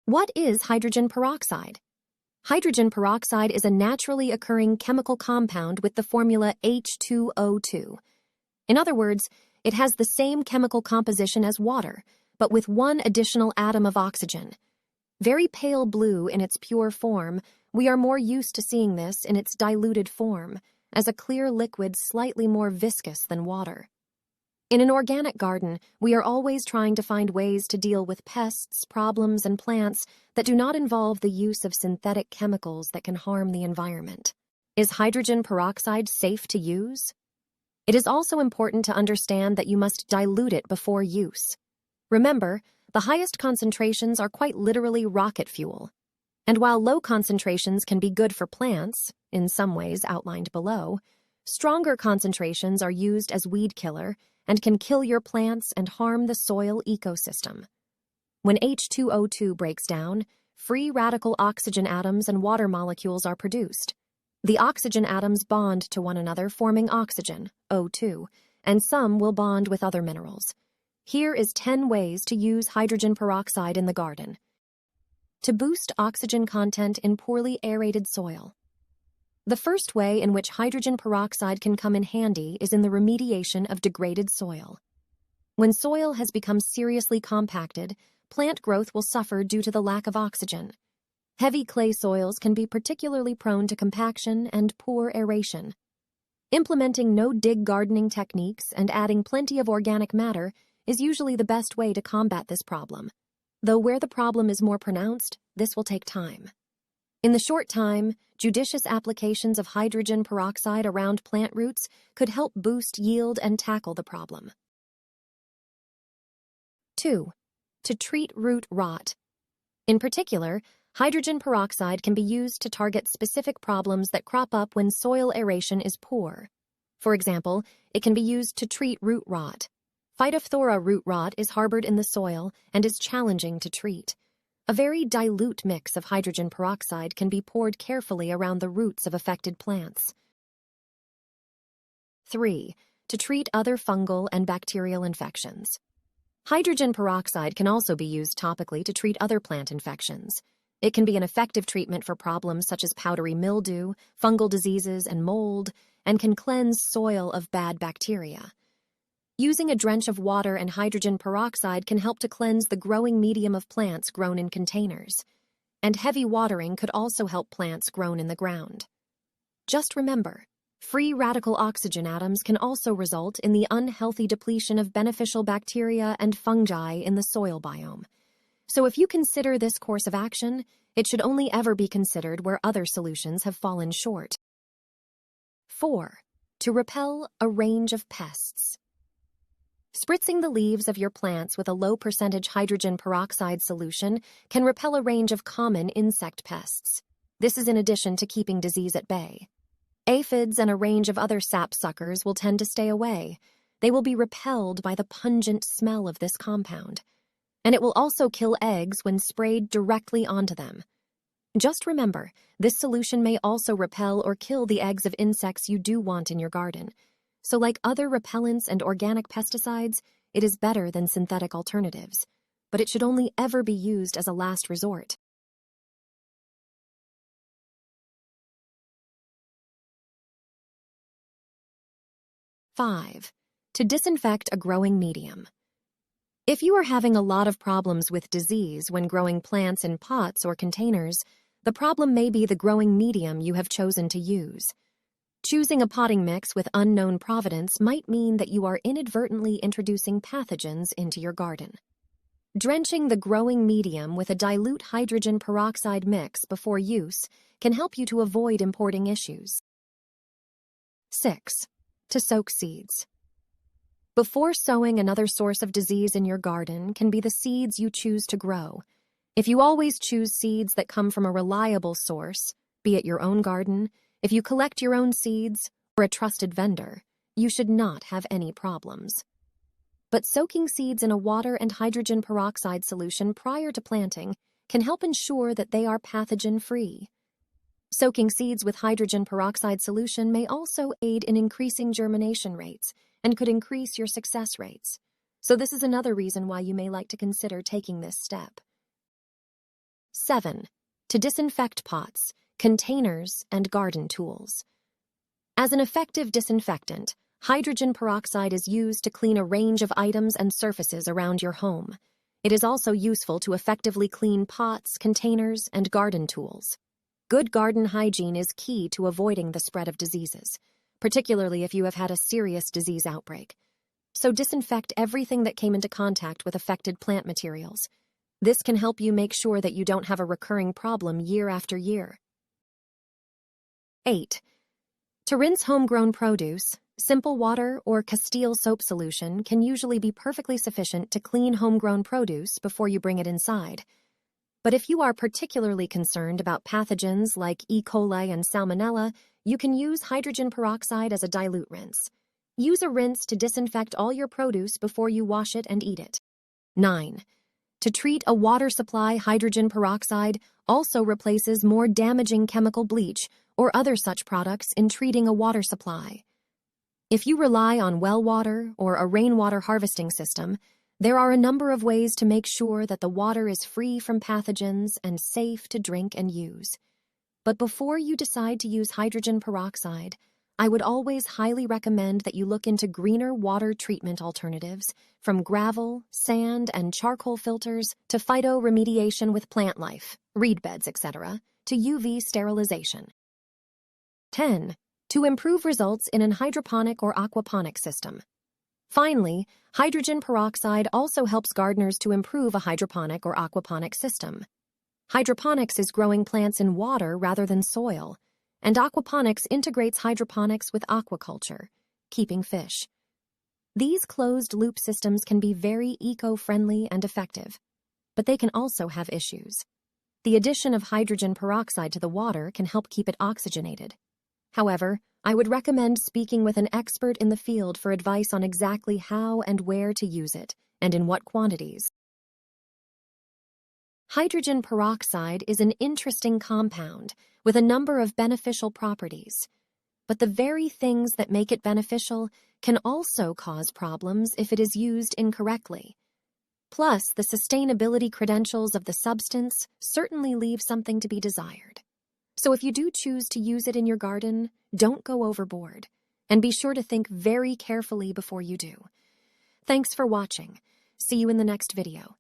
What is hydrogen peroxide? Hydrogen peroxide is a naturally occurring chemical compound with the formula H2O2. In other words, it has the same chemical composition as water, but with one additional atom of oxygen. Very pale blue in its pure form, we are more used to seeing this in its diluted form, as a clear liquid slightly more viscous than water. In an organic garden, we are always trying to find ways to deal with pests, problems, and plants that do not involve the use of synthetic chemicals that can harm the environment. Is hydrogen peroxide safe to use? It is also important to understand that you must dilute it before use. Remember, the highest concentrations are quite literally rocket fuel. And while low concentrations can be good for plants, in some ways outlined below, stronger concentrations are used as weed killer and can kill your plants and harm the soil ecosystem. When H2O2 breaks down, free radical oxygen atoms and water molecules are produced. The oxygen atoms bond to one another, forming oxygen, O2, and some will bond with other minerals. Here is 10 ways to use hydrogen peroxide in the garden. To boost oxygen content in poorly aerated soil. The first way in which hydrogen peroxide can come in handy is in the remediation of degraded soil. When soil has become seriously compacted, plant growth will suffer due to the lack of oxygen. Heavy clay soils can be particularly prone to compaction and poor aeration. Implementing no-dig gardening techniques and adding plenty of organic matter is usually the best way to combat this problem, though where the problem is more pronounced, this will take time. In the short time, judicious applications of hydrogen peroxide around plant roots could help boost yield and tackle the problem. 2. To treat root rot. In particular, hydrogen peroxide can be used to target specific problems that crop up when soil aeration is poor. For example, it can be used to treat root rot. Phytophthora root rot is harbored in the soil and is challenging to treat. A very dilute mix of hydrogen peroxide can be poured carefully around the roots of affected plants. 3. To treat other fungal and bacterial infections. Hydrogen peroxide can also be used topically to treat other plant infections. It can be an effective treatment for problems such as powdery mildew, fungal diseases, and mold, and can cleanse soil of bad bacteria. Using a drench of water and hydrogen peroxide can help to cleanse the growing medium of plants grown in containers. And heavy watering could also help plants grown in the ground. Just remember, free radical oxygen atoms can also result in the unhealthy depletion of beneficial bacteria and fungi in the soil biome. So if you consider this course of action, it should only ever be considered where other solutions have fallen short. 4. To repel a range of pests. Spritzing the leaves of your plants with a low-percentage hydrogen peroxide solution can repel a range of common insect pests. This is in addition to keeping disease at bay. Aphids and a range of other sapsuckers will tend to stay away. They will be repelled by the pungent smell of this compound. And it will also kill eggs when sprayed directly onto them. Just remember, this solution may also repel or kill the eggs of insects you do want in your garden. So like other repellents and organic pesticides, it is better than synthetic alternatives, but it should only ever be used as a last resort. Five, to disinfect a growing medium. If you are having a lot of problems with disease when growing plants in pots or containers, the problem may be the growing medium you have chosen to use. Choosing a potting mix with unknown provenance might mean that you are inadvertently introducing pathogens into your garden. Drenching the growing medium with a dilute hydrogen peroxide mix before use can help you to avoid importing issues. 6. To soak seeds. Before sowing, another source of disease in your garden can be the seeds you choose to grow. If you always choose seeds that come from a reliable source, be it your own garden, if you collect your own seeds, or a trusted vendor, you should not have any problems. But soaking seeds in a water and hydrogen peroxide solution prior to planting can help ensure that they are pathogen-free. Soaking seeds with hydrogen peroxide solution may also aid in increasing germination rates and could increase your success rates. So this is another reason why you may like to consider taking this step. 7. To disinfect pots, containers, and garden tools. As an effective disinfectant, hydrogen peroxide is used to clean a range of items and surfaces around your home. It is also useful to effectively clean pots, containers, and garden tools. Good garden hygiene is key to avoiding the spread of diseases, particularly if you have had a serious disease outbreak. So disinfect everything that came into contact with affected plant materials. This can help you make sure that you don't have a recurring problem year after year. 8. To rinse homegrown produce, simple water or Castile soap solution can usually be perfectly sufficient to clean homegrown produce before you bring it inside. But if you are particularly concerned about pathogens like E. coli and Salmonella, you can use hydrogen peroxide as a dilute rinse. Use a rinse to disinfect all your produce before you wash it and eat it. 9. To treat a water supply, hydrogen peroxide also replaces more damaging chemical bleach or other such products in treating a water supply. If you rely on well water or a rainwater harvesting system, there are a number of ways to make sure that the water is free from pathogens and safe to drink and use. But before you decide to use hydrogen peroxide, I would always highly recommend that you look into greener water treatment alternatives, from gravel, sand, and charcoal filters to phytoremediation with plant life, reed beds, etc., to UV sterilization. 10. To improve results in an hydroponic or aquaponic system. Finally, hydrogen peroxide also helps gardeners to improve a hydroponic or aquaponic system. Hydroponics is growing plants in water rather than soil, and aquaponics integrates hydroponics with aquaculture, keeping fish. These closed-loop systems can be very eco-friendly and effective, but they can also have issues. The addition of hydrogen peroxide to the water can help keep it oxygenated. However, I would recommend speaking with an expert in the field for advice on exactly how and where to use it, and in what quantities. Hydrogen peroxide is an interesting compound with a number of beneficial properties. But the very things that make it beneficial can also cause problems if it is used incorrectly. Plus, the sustainability credentials of the substance certainly leave something to be desired. So if you do choose to use it in your garden, don't go overboard, and be sure to think very carefully before you do. Thanks for watching. See you in the next video.